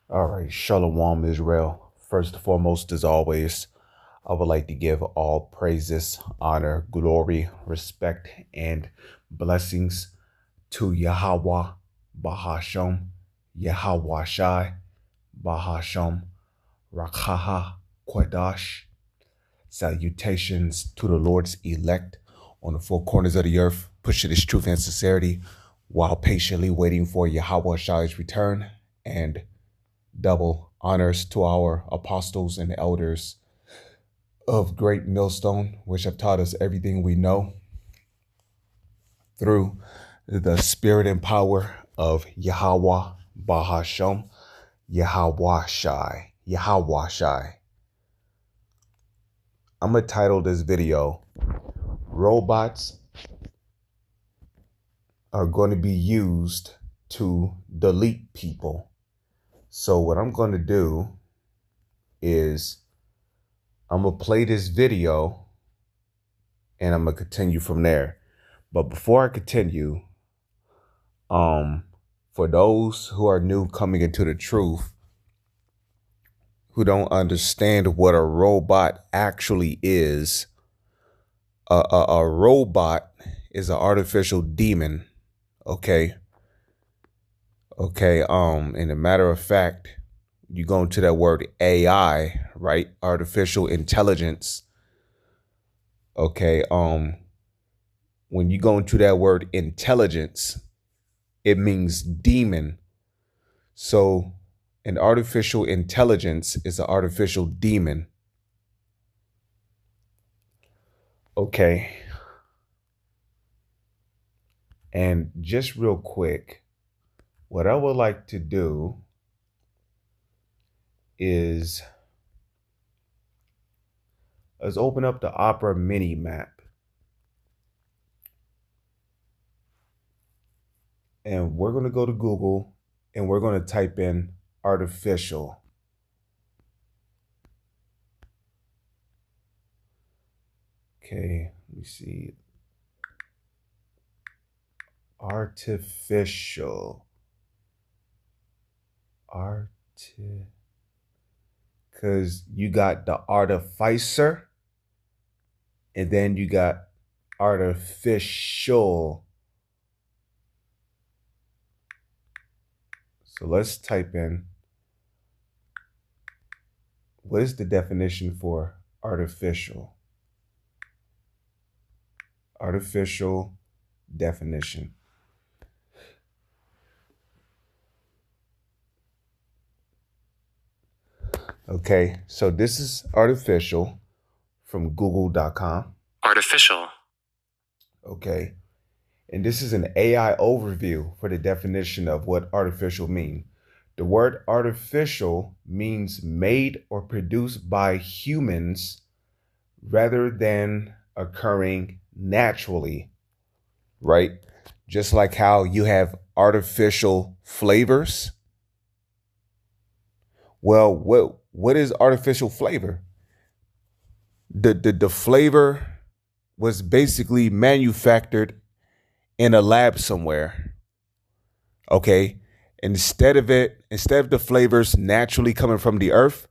All right, Shalom Israel. First and foremost, as always, I would like to give all praises, honor, glory, respect, and blessings to Yahweh, Bahasham, Yahweh Shai, Bahasham, Rakaha, Quadash. Salutations to the Lord's elect on the four corners of the earth, pushing his truth and sincerity while patiently waiting for Yahweh Shai's return, and double honors to our apostles and elders of Great Millstone, which have taught us everything we know through the spirit and power of Yahweh Bahasham, Yahweh Shai, Yahweh Shai. I'm going to title this video, Robots Are Going to Be Used to Delete People. So what I'm going to do is I'm going to play this video and I'm going to continue from there. But before I continue, for those who are new coming into the truth, who don't understand what a robot actually is, a robot is an artificial demon. Okay. And a matter of fact, you go into that word AI, right? Artificial intelligence. Okay. When you go into that word intelligence, it means demon. So an artificial intelligence is an artificial demon. Okay. And just real quick, what I would like to do is let's open up the Opera mini map. And we're going to go to Google and we're going to type in artificial. Okay, let me see. Artificial. Because you got the artificer and then you got artificial. So let's type in, what is the definition for artificial? Artificial definition. Okay, so this is artificial from google.com. Artificial. Okay, and this is an AI overview for the definition of what artificial means. The word artificial means made or produced by humans rather than occurring naturally, right? Just like how you have artificial flavors. Well, what is artificial flavor? The flavor was basically manufactured in a lab somewhere. Okay. Instead of the flavors naturally coming from the earth,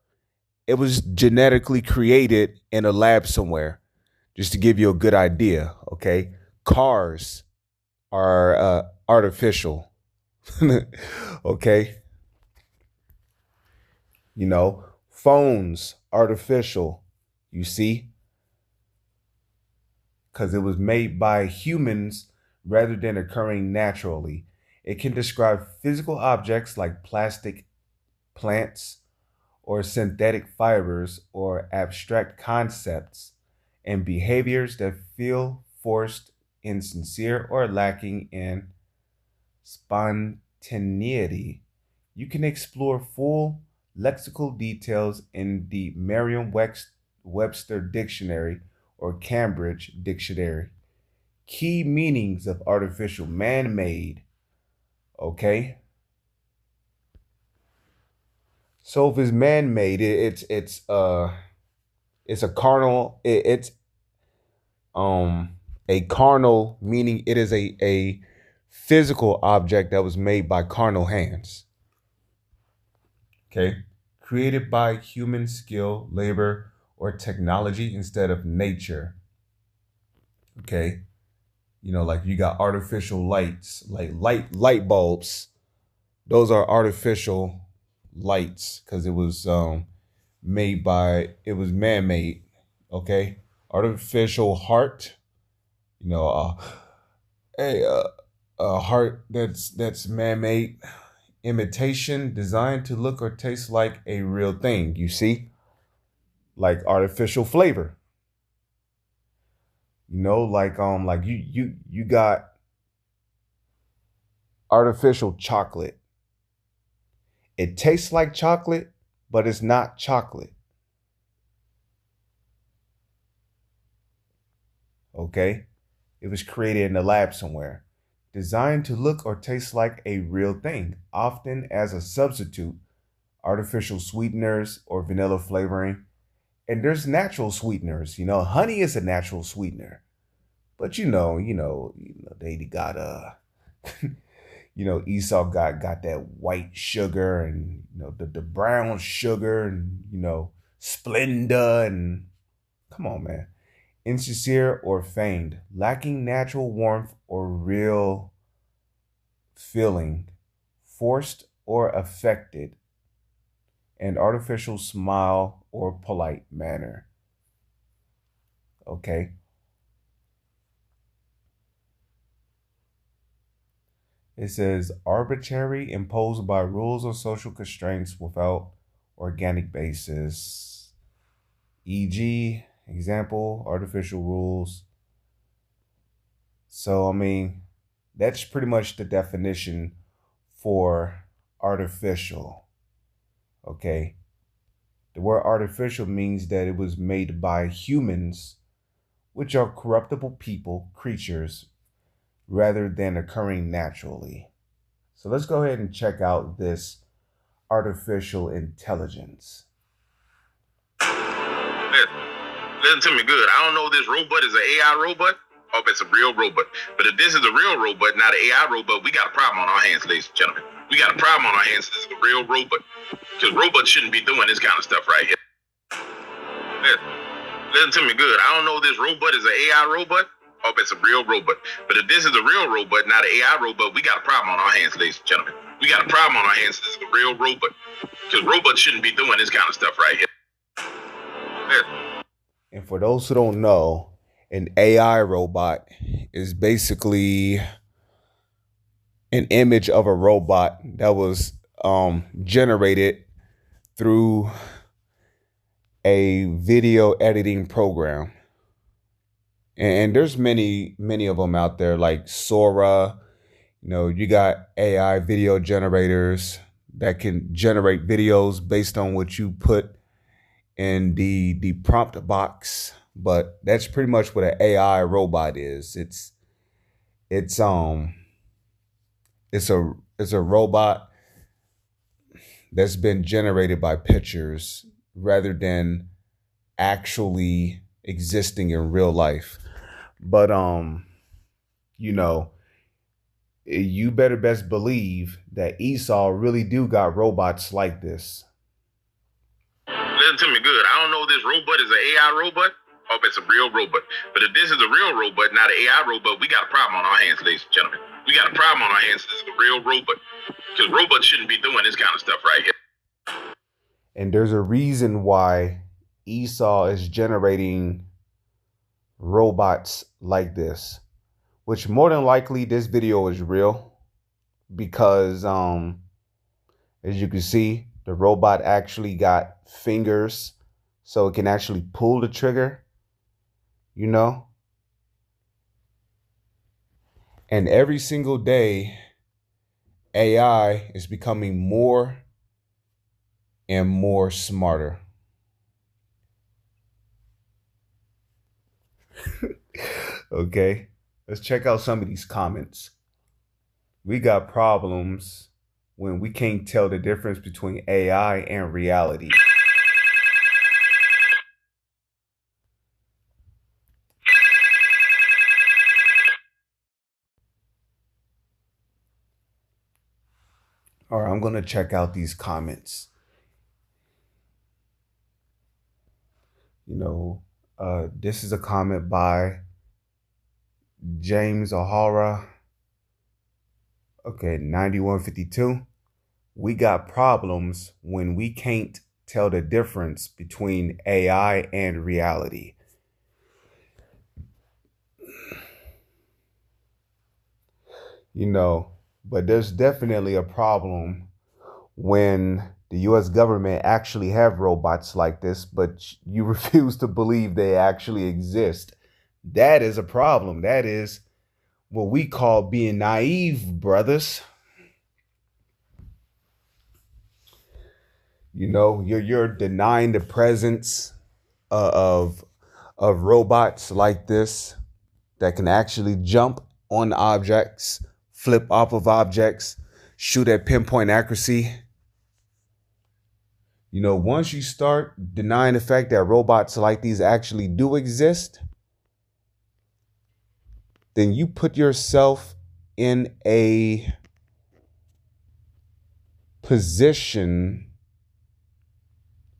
it was genetically created in a lab somewhere. Just to give you a good idea. Okay. Cars are artificial. Okay. You know, phones, artificial, you see, because it was made by humans rather than occurring naturally. It can describe physical objects like plastic, plants, or synthetic fibers, or abstract concepts and behaviors that feel forced, insincere, or lacking in spontaneity. You can explore full lexical details in the Merriam-Webster Dictionary or Cambridge Dictionary. Key meanings of artificial: man-made. Okay. So if it's man-made, it's a carnal. It's a carnal, meaning it is a physical object that was made by carnal hands. Okay. Created by human skill, labor, or technology instead of nature. Okay. Like you got artificial lights, like light bulbs. Those are artificial lights because it was man-made. Okay. Artificial heart, you know, a uh, a heart that's man-made, imitation designed to look or taste like a real thing. You see, like artificial flavor. Like you got artificial chocolate. It tastes like chocolate, but it's not chocolate. Okay, it was created in the lab somewhere, designed to look or taste like a real thing, often as a substitute, artificial sweeteners or vanilla flavoring. And there's natural sweeteners. Honey is a natural sweetener. But they got Esau got that white sugar and the brown sugar and Splenda and come on, man. Insincere or feigned, lacking natural warmth or real feeling, forced or affected, an artificial smile or polite manner. Okay. It says arbitrary, imposed by rules or social constraints without organic basis. E.g., example, artificial rules. So, I mean, that's pretty much the definition for artificial. Okay. The word artificial means that it was made by humans, which are corruptible people, creatures, rather than occurring naturally. So let's go ahead and check out this artificial intelligence. Listen to me good. I don't know if this robot is an AI robot or if it's a real robot. But if this is a real robot, not an AI robot, we got a problem on our hands, ladies and gentlemen. We got a problem on our hands. This is a real robot. Because robots shouldn't be doing this kind of stuff right here. Listen to me good. I don't know if this robot is an AI robot or if it's a real robot. But if this is a real robot, not an AI robot, we got a problem on our hands, ladies and gentlemen. We got a problem on our hands. This is a real robot. Because robots shouldn't be doing this kind of stuff right here. And for those who don't know, an AI robot is basically an image of a robot that was generated through a video editing program. And there's many of them out there, like Sora. You got AI video generators that can generate videos based on what you put in the prompt box. But that's pretty much what an AI robot is. It's a robot that's been generated by pictures rather than actually existing in real life. But you better best believe that Esau really do got robots like this. Listen to me good. I don't know if this robot is an AI robot or if it's a real robot. But if this is a real robot, not an AI robot, we got a problem on our hands, ladies and gentlemen. We got a problem on our hands. This is a real robot. Because robots shouldn't be doing this kind of stuff right here. And there's a reason why Esau is generating robots like this, which more than likely this video is real because as you can see, the robot actually got fingers so it can actually pull the trigger, And every single day, AI is becoming more and more smarter. Okay, let's check out some of these comments. We got problems when we can't tell the difference between AI and reality. All right, I'm going to check out these comments. You know, this is a comment by James O'Hara. Okay, 9152. We got problems when we can't tell the difference between AI and reality. You know, but there's definitely a problem when the US government actually have robots like this, but you refuse to believe they actually exist. That is a problem. That is what we call being naive, brothers. You know, you're denying the presence uh, of of robots like this that can actually jump on objects, flip off of objects, shoot at pinpoint accuracy. You know, once you start denying the fact that robots like these actually do exist, then you put yourself in a position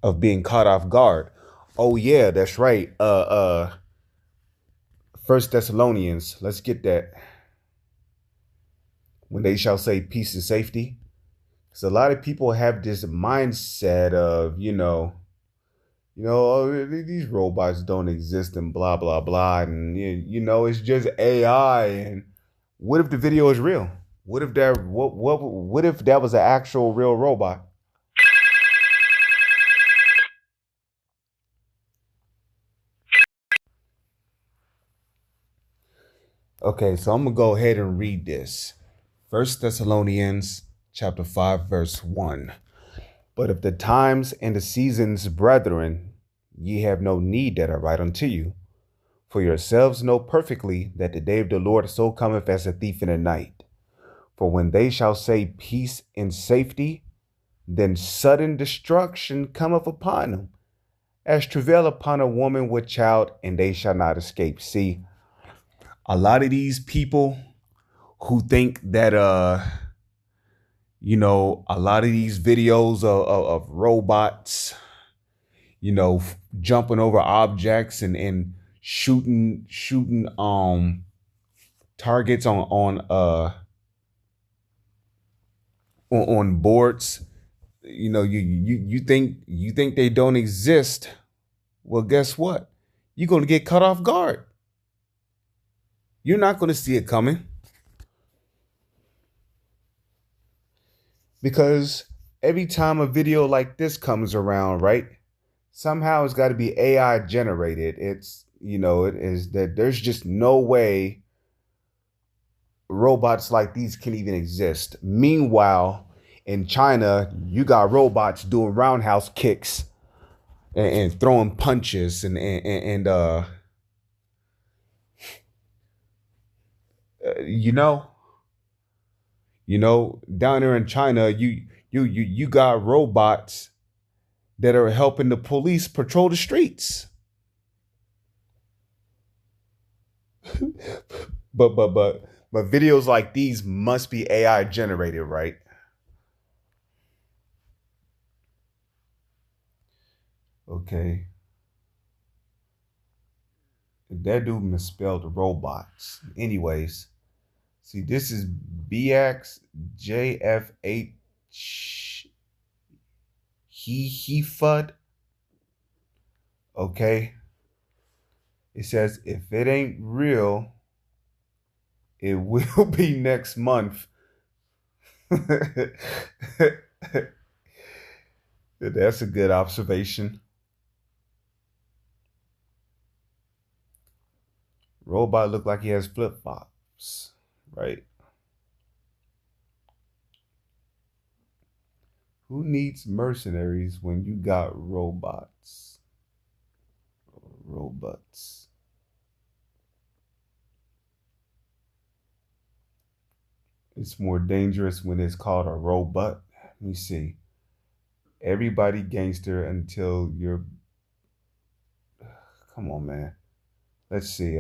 of being caught off guard. Oh yeah, that's right. First Thessalonians, let's get that. When they shall say peace and safety. Because a lot of people have this mindset of, oh, these robots don't exist and blah blah blah, and it's just AI. And what if the video is real? What if what if that was an actual real robot? Okay, so I'm gonna go ahead and read this. First Thessalonians chapter 5, verse 1. But if the times and the seasons, brethren, ye have no need that I write unto you. For yourselves know perfectly that the day of the Lord so cometh as a thief in the night. For when they shall say peace and safety, then sudden destruction cometh upon them, as travail upon a woman with child, and they shall not escape. See, a lot of these people who think that a lot of these videos of robots, jumping over objects and shooting targets on boards. You think they don't exist. Well, guess what? You're going to get caught off guard. You're not going to see it coming, because every time a video like this comes around, right? Somehow it's got to be AI generated. It is that there's just no way robots like these can even exist. Meanwhile, in China, you got robots doing roundhouse kicks and throwing punches and you know, down there in China, you got robots that are helping the police patrol the streets. but videos like these must be AI generated, right? Okay. That dude misspelled robots. Anyways, see, this is BXJF8 he fud. Okay. It says if it ain't real, it will be next month. That's a good observation. Robot look like he has flip flops, right? Who needs mercenaries when you got robots? Robots. It's more dangerous when it's called a robot. Let me see. Everybody gangster until you're. Come on, man. Let's see.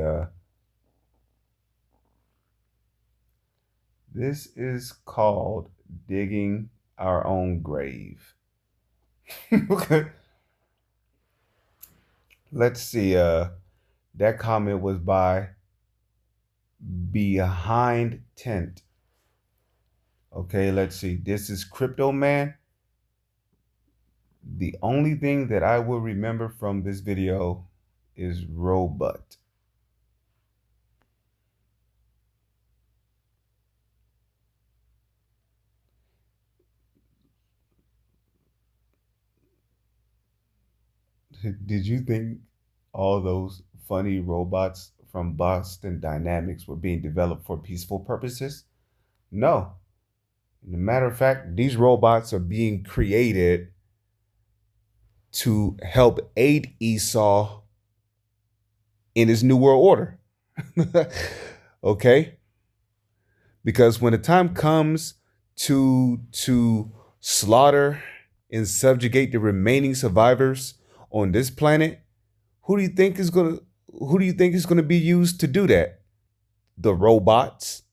This is called digging our own grave. let's see. That comment was by Behind Tent. Okay, let's see. This is Crypto Man. The only thing that I will remember from this video is robot. Did you think all those funny robots from Boston Dynamics were being developed for peaceful purposes? No. As a matter of fact, these robots are being created to help aid Esau in his new world order. Okay? Because when the time comes to slaughter and subjugate the remaining survivors on this planet, who do you think is gonna be used to do that? The robots.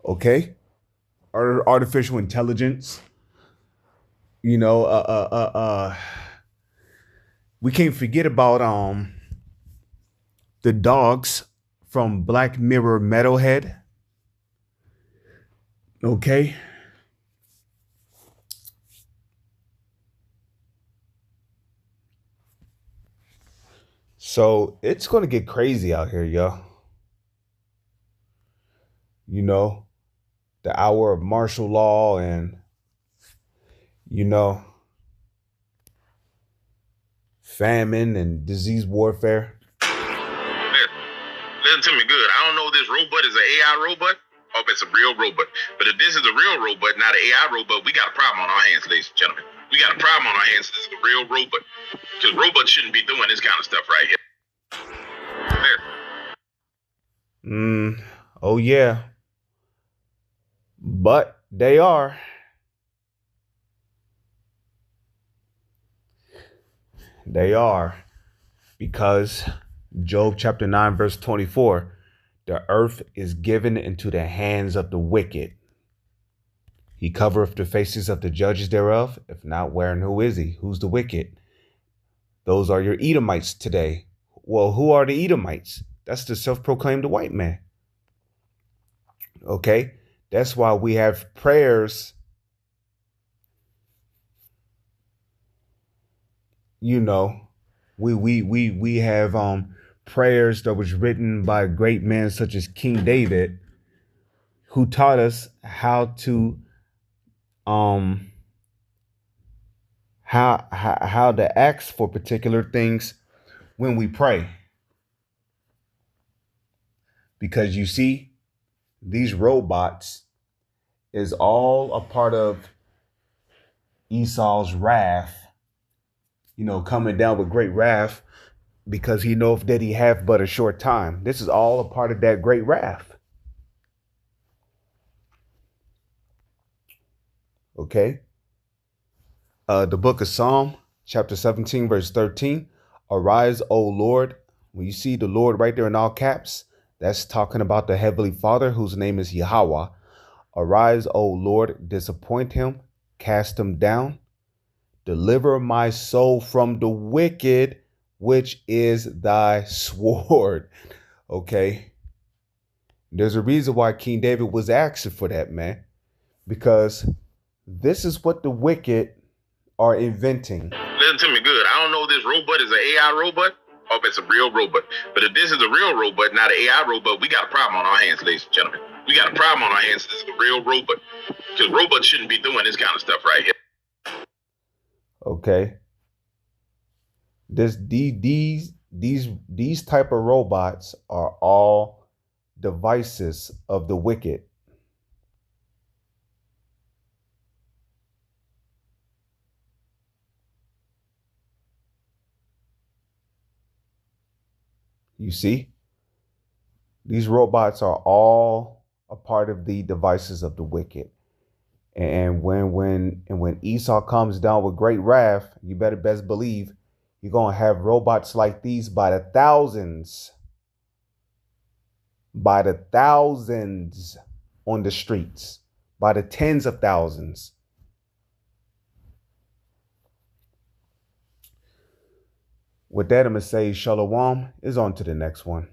Okay? Artificial intelligence. You know, we can't forget about the dogs from Black Mirror Metalhead. Okay? So it's gonna get crazy out here, yo. You know, the hour of martial law and famine and disease warfare. Listen to me good. I don't know if this robot is an AI robot or if it's a real robot. But if this is a real robot, not an AI robot, we got a problem on our hands, ladies and gentlemen. We got a problem on our hands. This is a real robot. Because robots shouldn't be doing this kind of stuff right here. Oh yeah. But they are. They are. Because Job chapter 9, verse 24, the earth is given into the hands of the wicked. He covereth the faces of the judges thereof. If not, where and who is he? Who's the wicked? Those are your Edomites today. Well, who are the Edomites? That's the self-proclaimed white man. Okay? That's why we have prayers. You know, we have prayers that was written by great men such as King David, who taught us how to how to ask for particular things when we pray. Because you see, these robots is all a part of Esau's wrath, coming down with great wrath, because he knoweth that he hath but a short time. This is all a part of that great wrath. Okay? The book of Psalm, chapter 17, verse 13. Arise, O Lord. When you see the Lord right there in all caps, that's talking about the Heavenly Father, whose name is Yahweh. Arise, O Lord, disappoint him, cast him down. Deliver my soul from the wicked, which is thy sword. Okay? There's a reason why King David was asking for that, man. Because this is what the wicked are inventing. Listen to me good. I don't know if this robot is an AI robot or if it's a real robot. But if this is a real robot, not an AI robot, we got a problem on our hands, ladies and gentlemen. We got a problem on our hands. This is a real robot. Because robots shouldn't be doing this kind of stuff right here. Okay. These type of robots are all devices of the wicked. You see? These robots are all a part of the devices of the wicked. And when Esau comes down with great wrath, you better best believe you're going to have robots like these by the thousands. By the thousands on the streets. By the tens of thousands. With that, I'm going to say shalom is on to the next one.